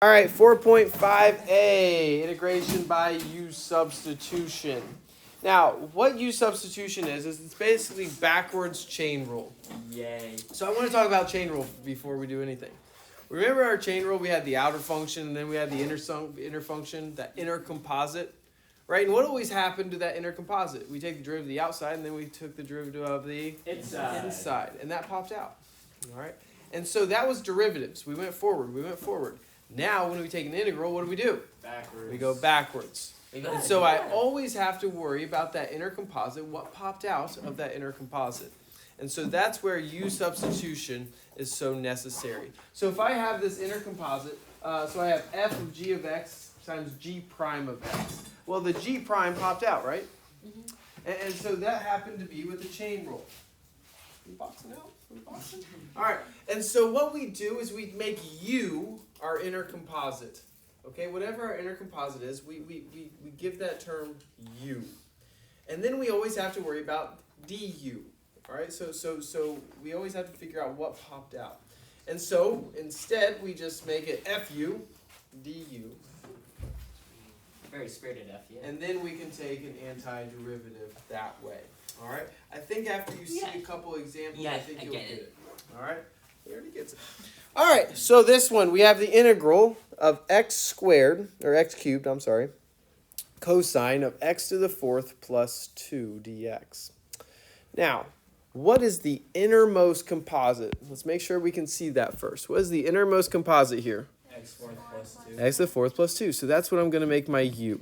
All right, 4.5a, integration by U-substitution. Now, what U-substitution is it's basically backwards chain rule. Yay. So I want to talk about chain rule before we do anything. Remember our chain rule, we had the outer function, and then we had the inner function, that inner composite, right? And what always happened to that inner composite? We take the derivative of the outside, and then we took the derivative of the inside, and that popped out, all right? And so that was derivatives. We went forward. Now, when we take an integral, what do? Backwards. We go backwards. And so I always have to worry about that inner composite, what popped out of that inner composite. And so that's where U-substitution is so necessary. So if I have this inner composite, so I have f of g of x times g prime of x. Well, the g prime popped out, right? Mm-hmm. And so that happened to be with the chain rule. Are we boxing out? All right, and so what we do is we make U our inner composite. Okay, whatever our inner composite is, we give that term U. And then we always have to worry about du. All right, so we always have to figure out what popped out. And so instead, we just make it fu du. Very spirited F, yeah. And then we can take an antiderivative that way. All right. I think after you see a couple examples, I think you'll get it. All right. He already gets it. All right. So this one, we have the integral of x squared, or x cubed, I'm sorry, cosine of x to the fourth plus 2 dx. Now, what is the innermost composite? Let's make sure we can see that first. What is the innermost composite here? X fourth plus 2. X to the fourth plus 2. So that's what I'm going to make my u.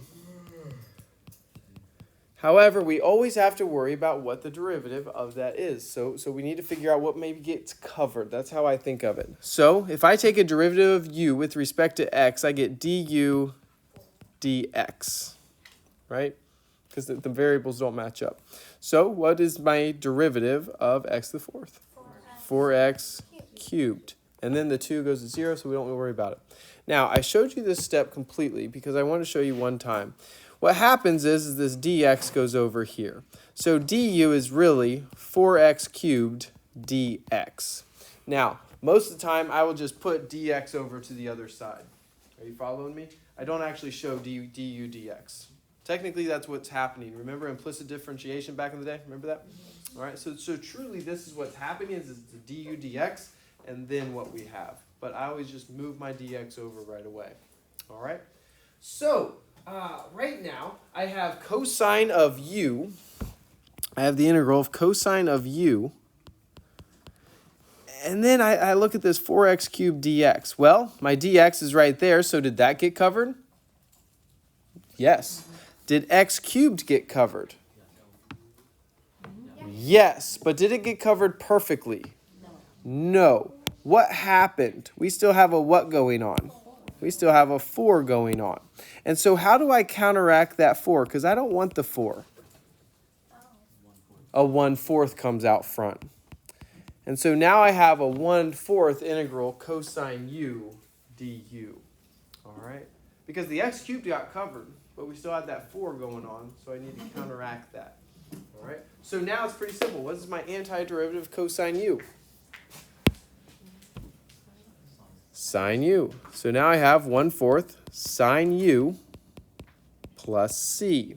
However, we always have to worry about what the derivative of that is. So we need to figure out what maybe gets covered. That's how I think of it. So if I take a derivative of u with respect to x, I get du dx, right? Because the variables don't match up. So what is my derivative of x to the fourth? 4x cubed. And then the 2 goes to 0, so we don't worry about it. Now, I showed you this step completely because I want to show you one time. What happens is this dx goes over here. So du is really 4x cubed dx. Now, most of the time, I will just put dx over to the other side. Are you following me? I don't actually show du dx. Technically, that's what's happening. Remember implicit differentiation back in the day? Remember that? All right, so truly, this is what's happening is the du dx and then what we have. But I always just move my dx over right away. All right? So, right now, I have cosine of u. I have the integral of cosine of u. And then I look at this 4x cubed dx. Well, my dx is right there, so did that get covered? Yes. Did x cubed get covered? Yes, but did it get covered perfectly? No. What happened? We still have a what going on? We still have a 4 going on. And so how do I counteract that 4? Because I don't want the 4. A 1/4 comes out front. And so now I have a 1/4 integral cosine u du. All right? Because the x cubed got covered, but we still had that 4 going on, so I need to counteract that. All right? So now it's pretty simple. What is my antiderivative of cosine u? Sine u. So now I have 1/4 sine u plus c.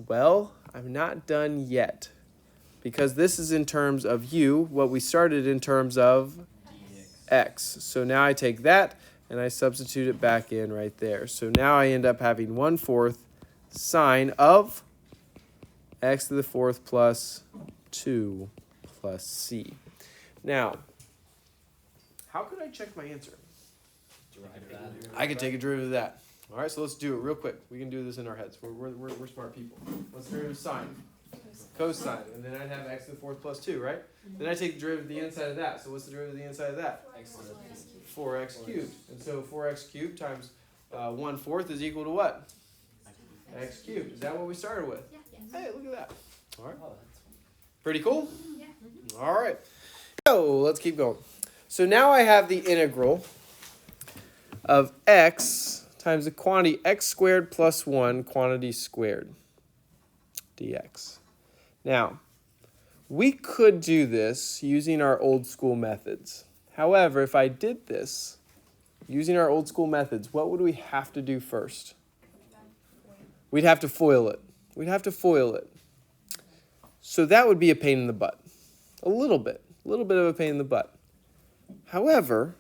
Well, I'm not done yet because this is in terms of u, what we started in terms of x. So now I take that and I substitute it back in right there. So now I end up having 1/4 sine of x to the fourth plus 2 plus c. Now, how could I check my answer? I could take a derivative of that. All right, so let's do it real quick. We can do this in our heads. We're smart people. What's the derivative of sine? Cosine. And then I'd have x to the fourth plus 2, right? Then I take the derivative of the inside of that. So what's the derivative of the inside of that? 4x cubed. And so 4x cubed times 1/4 is equal to what? X cubed. Is that what we started with? Yeah. Hey, look at that. All right. Pretty cool? Yeah. All right. So let's keep going. So now I have the integral of x times the quantity x squared plus 1 quantity squared dx. Now, we could do this using our old school methods. However, if I did this, using our old school methods, what would we have to do first? We'd have to FOIL it. We'd have to FOIL it. So that would be a pain in the butt. A little bit of a pain in the butt. However,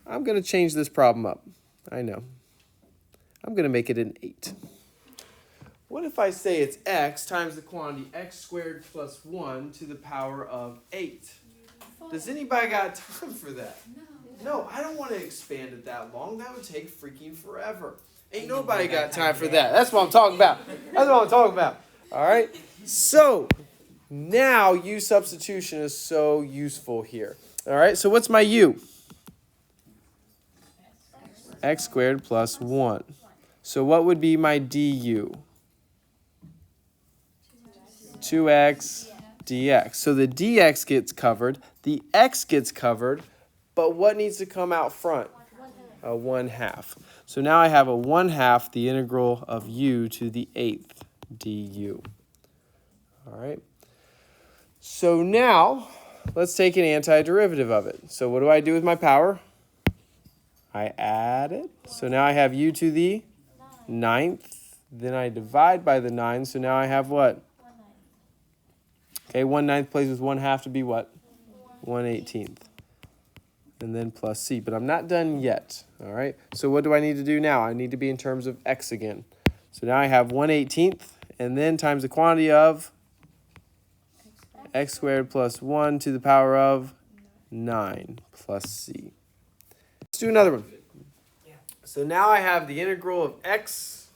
I'm going to change this problem up. I know. I'm going to make it an 8. What if I say it's x times the quantity x squared plus 1 to the power of 8? Does anybody got time for that? No, I don't want to expand it that long. That would take freaking forever. Ain't nobody got time for that. That's what I'm talking about. That's what I'm talking about. All right? So, now U substitution is so useful here. All right? So, what's my U? X squared plus 1. So, what would be my du? 2x dx. So, the dx gets covered. The x gets covered. But what needs to come out front? A 1/2. So now I have a 1/2 the integral of u to the 8th du. All right. So now let's take an antiderivative of it. So what do I do with my power? I add it. So now I have u to the 9th. Then I divide by the 9. So now I have what? Okay, 1/9 plays with 1/2 to be what? 1/18. And then plus c. But I'm not done yet. All right. So what do I need to do now? I need to be in terms of x again. So now I have 1/18 and then times the quantity of x squared plus 1 to the power of 9 plus c. Let's do another one. So now I have the integral of x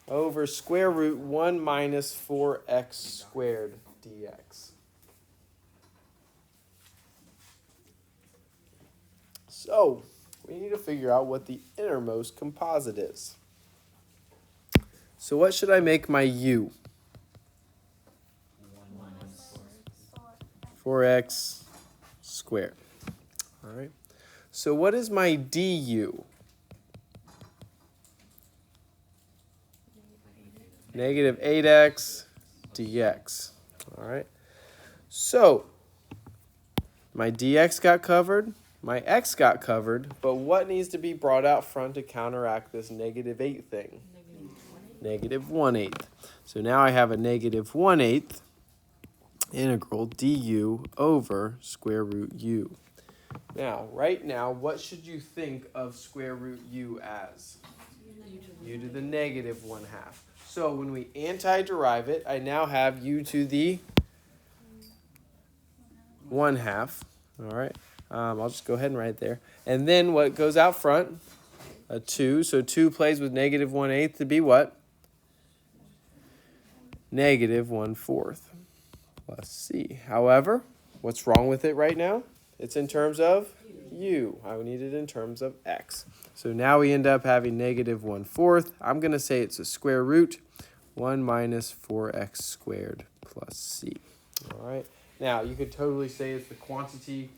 over square root 1 minus 4x squared dx. So, we need to figure out what the innermost composite is. So what should I make my u? 4x squared. All right. So what is my du? Negative 8x dx. All right. So my dx got covered. My x got covered, but what needs to be brought out front to counteract this negative 8 thing? Negative 1/8. So now I have a negative 1/8 integral du over square root u. Now, right now, what should you think of square root u as? U to the negative 1/2. So when we antiderive it, I now have u to the 1/2. All right. I'll just go ahead and write there. And then what goes out front? A 2. So 2 plays with negative 1/8 to be what? Negative 1/4 plus c. However, what's wrong with it right now? It's in terms of u. I need it in terms of x. So now we end up having negative 1/4. I'm going to say it's a square root 1 minus 4x squared plus c. All right. Now, you could totally say it's the quantity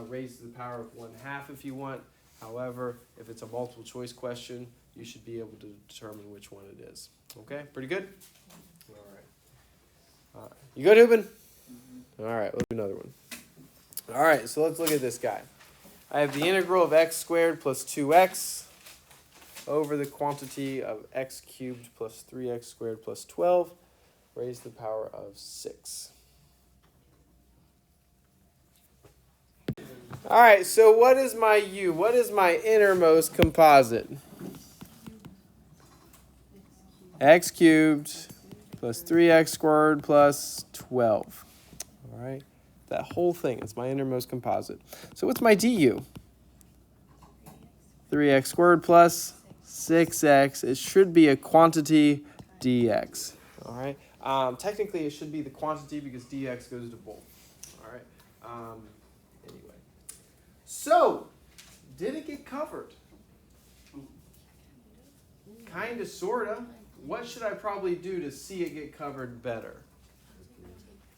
raised to the power of 1/2 if you want. However, if it's a multiple choice question, you should be able to determine which one it is. Okay, pretty good? All right. You good, Ubin? All right, let's do another one. All right, so let's look at this guy. I have the integral of x squared plus 2x over the quantity of x cubed plus 3x squared plus 12 raised to the power of 6. All right, so what is my u? What is my innermost composite? X cubed plus 3x squared plus 12. All right, that whole thing is my innermost composite. So what's my du? 3x squared plus 6x. It should be a quantity dx. All right. Technically, it should be the quantity because dx goes to both. All right. Anyway. So, did it get covered? Kind of, sort of. What should I probably do to see it get covered better?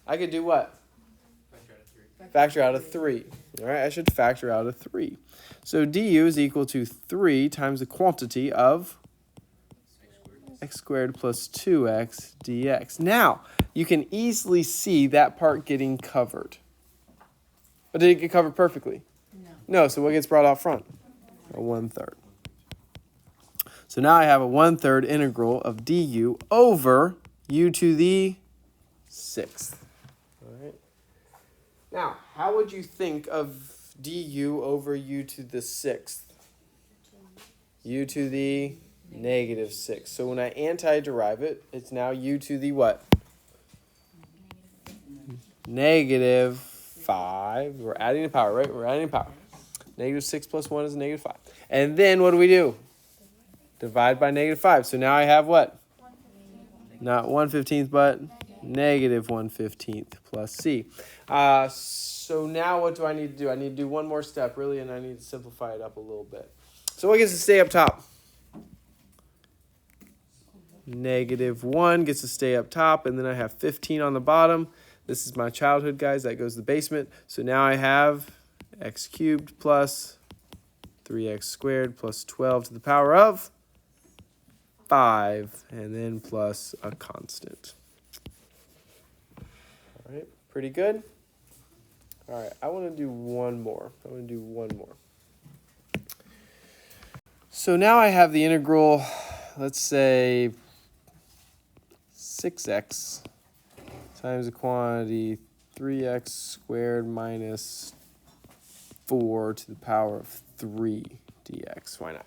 I could do what? Factor out of 3. All right, I should factor out of 3. So du is equal to 3 times the quantity of x squared plus 2x dx. Now, you can easily see that part getting covered. But did it get covered perfectly? No. No, so what gets brought out front? a 1/3. So now I have a 1/3 integral of du over u to the 6th. All right. Now, how would you think of du over u to the 6th? U to the -6. So when I antiderive it, it's now u to the what? -5. We're adding a power, right? We're adding a power. -6 plus 1 is -5. And then what do? Divide by -5. So now I have what? Not 1/15, but -1/15 plus c. So now what do I need to do? I need to do one more step, really, and I need to simplify it up a little bit. So what gets to stay up top? -1 gets to stay up top, and then I have 15 on the bottom. This is my childhood, guys. That goes to the basement. So now I have x cubed plus 3x squared plus 12 to the power of 5, and then plus a constant. All right, pretty good. All right, I want to do one more. So now I have the integral, let's say 6x times the quantity 3x squared minus 4 to the power of 3 dx. Why not?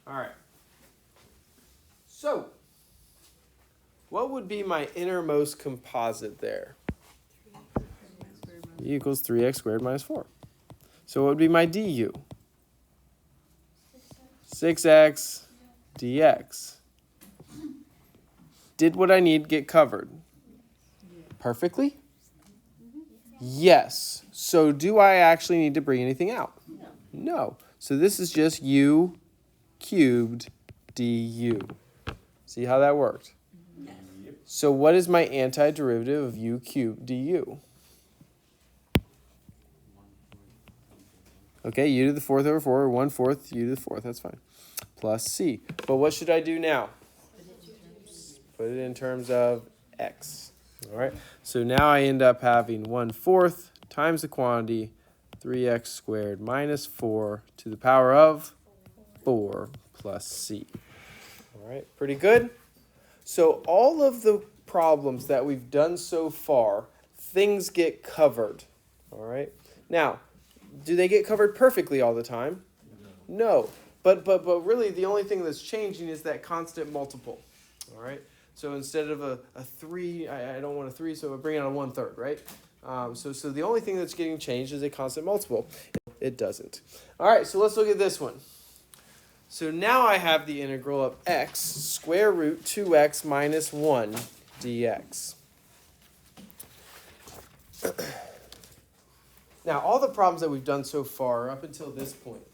All right. So, what would be my innermost composite there? E equals 3x squared minus 4. So what would be my du? 6x dx. Did what I need get covered? Perfectly? Yes. So do I actually need to bring anything out? No. So this is just u cubed du. See how that worked? So what is my antiderivative of u cubed du? Okay, u to the 4th over 4, or 1/4 u to the 4th, that's fine. Plus c. But what should I do now? Put it in terms of x. All right, so now I end up having 1/4 times the quantity 3x squared minus 4 to the power of 4 plus c. All right, pretty good. So all of the problems that we've done so far, things get covered. All right, now, do they get covered perfectly all the time? No. But really the only thing that's changing is that constant multiple. All right. So instead of a 3, I don't want a 3, so I bring out a 1/3, right? So the only thing that's getting changed is a constant multiple. It doesn't. All right, so let's look at this one. So now I have the integral of x square root 2x minus 1 dx. Now, all the problems that we've done so far up until this point,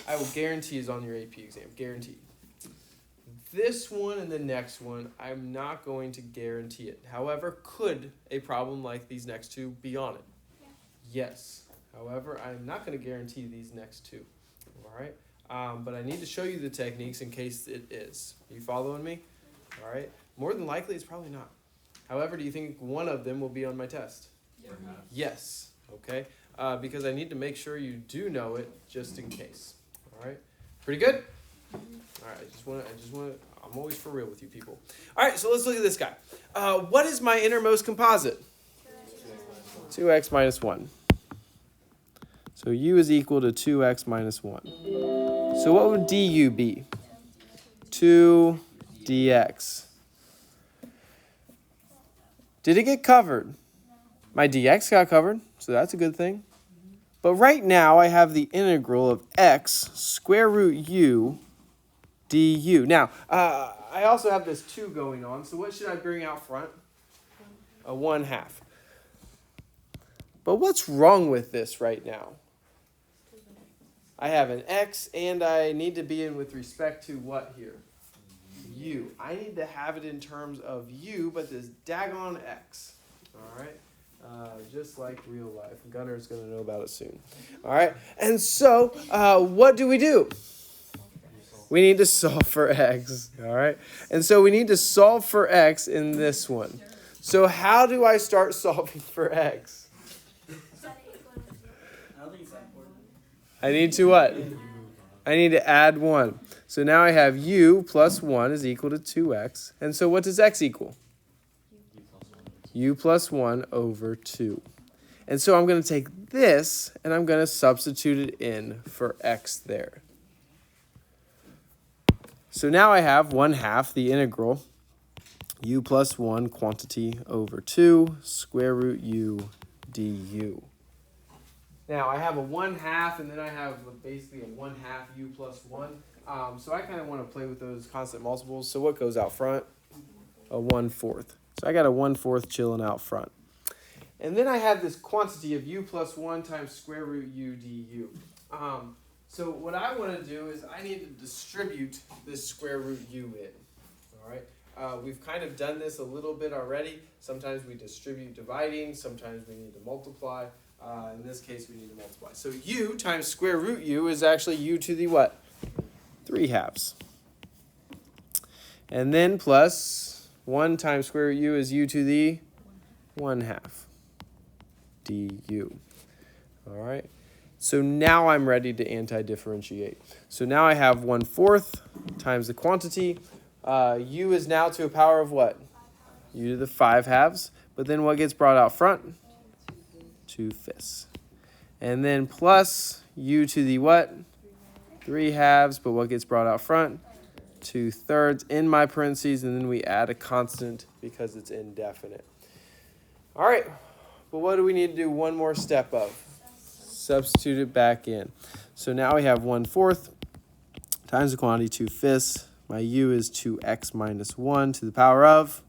I will guarantee is on your AP exam. Guaranteed. This one and the next one, I'm not going to guarantee it. However, could a problem like these next two be on it? Yeah. Yes. However, I'm not going to guarantee these next two. All right? But I need to show you the techniques in case it is. Are you following me? All right? More than likely, it's probably not. However, do you think one of them will be on my test? Yeah. Yes. Okay? Because I need to make sure you do know it just in case. All right? Pretty good? All right, I'm always for real with you people. All right, so let's look at this guy. What is my innermost composite? 2x minus 1. So u is equal to 2x minus 1. So what would du be? 2 dx. Did it get covered? My dx got covered, so that's a good thing. But right now I have the integral of x square root u du. Now, I also have this 2 going on, so what should I bring out front? A 1/2. But what's wrong with this right now? I have an x, and I need to be in with respect to what here? U. I need to have it in terms of u, but this daggone x. All right? Just like real life. Gunner's going to know about it soon. All right? And so, what do? We need to solve for x, all right? And so we need to solve for x in this one. So how do I start solving for x? I don't think it's that important. I need to what? I need to add 1. So now I have u plus 1 is equal to 2x. And so what does x equal? U plus 1 over 2. And so I'm going to take this and I'm going to substitute it in for x there. So now I have 1/2 the integral u plus 1 quantity over 2 square root u du. Now I have a 1/2 and then I have basically a 1/2 u plus 1. So I kind of want to play with those constant multiples. So what goes out front? A 1/4. So I got a 1/4 chilling out front. And then I have this quantity of u plus 1 times square root u du. So what I want to do is I need to distribute this square root u in. All right. We've kind of done this a little bit already. Sometimes we distribute dividing. Sometimes we need to multiply. In this case, we need to multiply. So u times square root u is actually u to the what? 3/2. And then plus 1 times square root u is u to the 1/2 du. All right. So now I'm ready to anti-differentiate. So now I have 1/4 times the quantity. U is now to a power of what? U to the 5/2. But then what gets brought out front? 2/5. And then plus u to the what? 3/2. But what gets brought out front? 2/3 in my parentheses. And then we add a constant because it's indefinite. All right. But what do we need to do one more step of? Substitute it back in. So now we have 1/4 times the quantity 2/5. My u is 2x minus 1 to the power of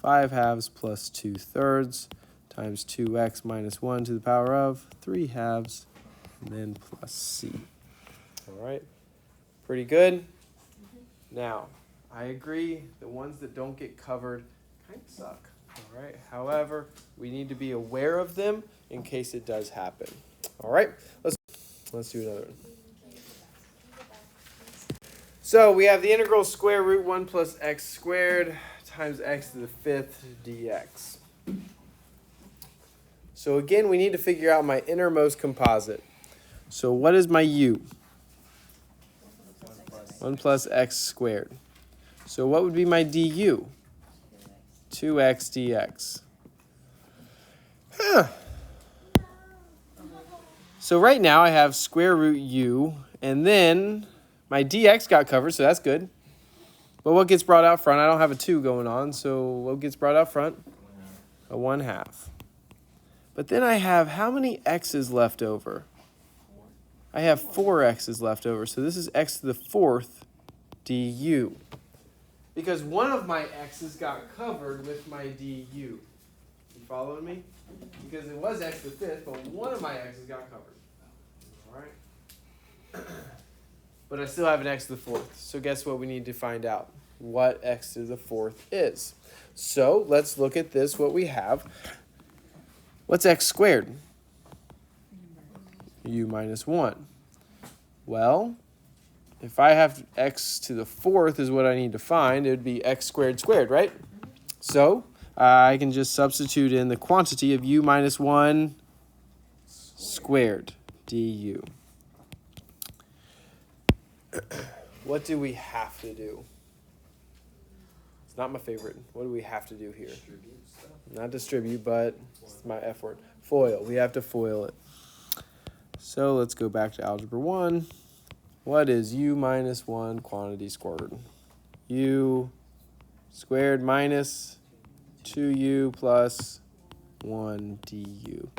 5/2 plus 2/3 times 2x minus 1 to the power of 3/2 and then plus c. All right, pretty good. Now, I agree the ones that don't get covered kind of suck. All right, however, we need to be aware of them in case it does happen. All right, let's do another one. So we have the integral square root 1 plus x squared times x to the 5th dx. So again, we need to figure out my innermost composite. So what is my u? 1 plus x squared. So what would be my du? 2x dx. So right now I have square root u, and then my dx got covered, so that's good. But what gets brought out front? I don't have a 2 going on, so what gets brought out front? A 1/2. But then I have how many x's left over? I have 4 x's left over, so this is x to the 4th du. Because one of my x's got covered with my du. You following me? Because it was x to the 5th, but one of my x's got covered. All right? But I still have an x to the 4th. So guess what we need to find out? What x to the 4th is. So let's look at this, what we have. What's x squared? U minus 1. Well, if I have x to the 4th is what I need to find, it would be x squared squared, right? So I can just substitute in the quantity of u minus 1 squared du. What do we have to do? It's not my favorite. What do we have to do here? Not distribute, but it's my F word. Foil. We have to foil it. So let's go back to algebra 1. What is u minus 1 quantity squared? U squared minus 2u plus 1 du.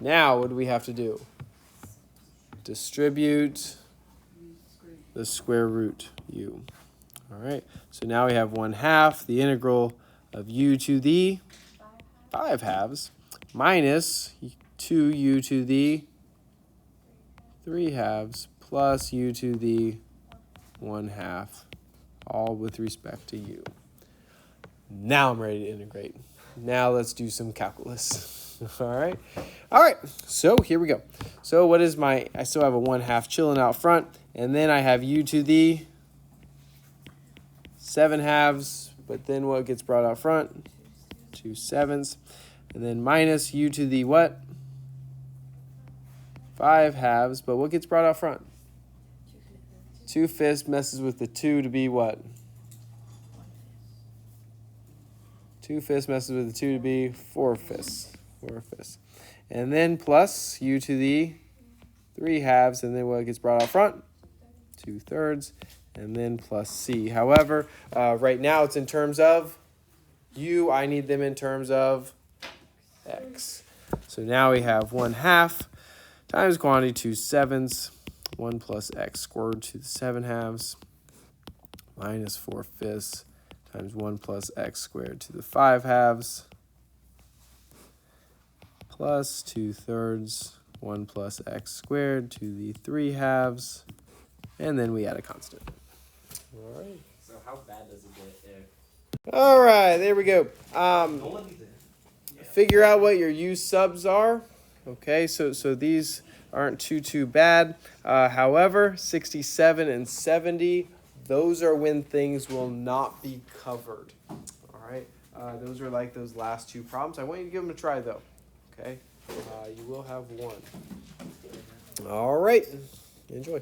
Now, what do we have to do? Distribute the square root u. All right, so now we have 1/2 the integral of u to the 5/2 minus 2u to the 3/2 plus u to the 1/2, all with respect to u. Now I'm ready to integrate. Now let's do some calculus. All right. So here we go. So what is my, I still have a 1/2 chilling out front, and then I have u to the 7/2, but then what gets brought out front? 2/7, and then minus u to the what? 5 halves, but what gets brought out front? 2/5 messes with the 2 to be what? 2/5 messes with the 2 to be 4/5. 4/5. And then plus u to the 3 halves, and then what gets brought out front? 2/3. And then plus c. However, right now it's in terms of u. I need them in terms of x. So now we have 1/2 times quantity 2/7, 1 plus x squared to the 7 halves minus 4/5 times 1 plus x squared to the 5 halves plus 2/3, 1 plus x squared to the 3 halves, and then we add a constant. All right. So how bad does it get if... All right, there we go. Figure out what your u subs are. Okay, so these aren't too bad. However, 67 and 70, those are when things will not be covered. All right, those are like those last 2 problems. I want you to give them a try though. Okay, you will have 1. All right, enjoy.